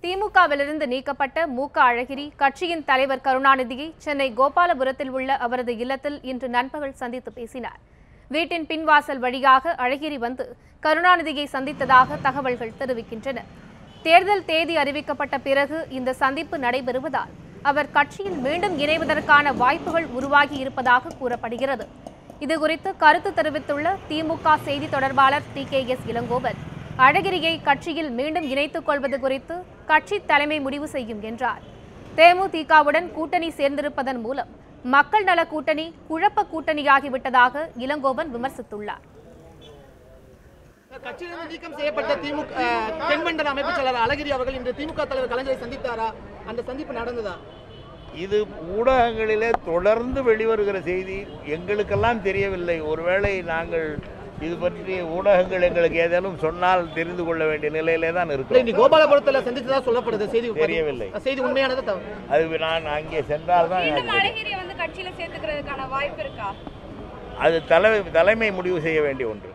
திமுகவிலிருந்து நீக்கப்பட்ட மு.க. அழகிரி கட்சியின் தலைவர் கருணாநிதியை சென்னை கோபாலபுரத்தில் உள்ள அவரது இல்லத்தில் இன்று நண்பகல் சந்தித்து பேசினார். வீட்டின் பின்வாசல் வழியாக அழகிரி வந்து கருணாநிதியை சந்தித்ததாக தகவல்கள் தெரிவிக்கின்றன. தேர்தல் தேதி அறிவிக்கப்பட்ட பிறகு இந்த சந்திப்பு நடைபெறுவதால் அவர் கட்சியில் மீண்டும் இணைவதற்கான வாய்ப்புகள் உருவாகி இருப்பதாக கூறப்படுகிறது. இதுகுறித்து கருத்து தெரிவித்துள்ள திமுக செய்தி தொடர்பாளர் டி.கே.எஸ். இளங்கோவன், அழகிரியை கட்சியில் மீண்டும் இணைத்துக் கொள்வது குறித்து கட்சி தலைமை முடிவு செய்யும் என்றார். தேமுதிகவுடன் கூட்டணி சேர்ந்திருப்பதன் மூலம் மக்கள் நல கூட்டணி குழப்ப கூட்டணியாகிவிட்டதாக இளங்கோவன் விமர்சித்துள்ளார். கட்சியிலிருந்து நீக்கம் செய்யப்பட்ட திமுக தென்மண்டல அமைப்பு செயலாளர் அழகிரி அவர்கள் இன்று திமுக தலைவர் கலைஞரை சந்தித்தாரா? அந்த சந்திப்பு நடந்ததா? இது ஊடகங்களிலே தொடர்ந்து வெளிவருகிற செய்தி, எங்களுக்கெல்லாம் தெரியவில்லை. ஒருவேளை நாங்கள் இது பற்றி ஊடகங்கள் எங்களுக்கு ஏதேனும் சொன்னால் தெரிந்து கொள்ள வேண்டிய நிலையிலே தான் இருக்கிறோம். கோபாலபுரத்தில் சந்தித்ததா சொல்லப்படுது, செய்தி தெரியவில்லை. செய்தி உண்மையானது? அது நான் அங்கே சென்றால் தான் கட்சியில சேர்த்துக்கிறதுக்கான வாய்ப்பு இருக்கா? அது தலைமை முடிவு செய்ய வேண்டிய ஒன்று.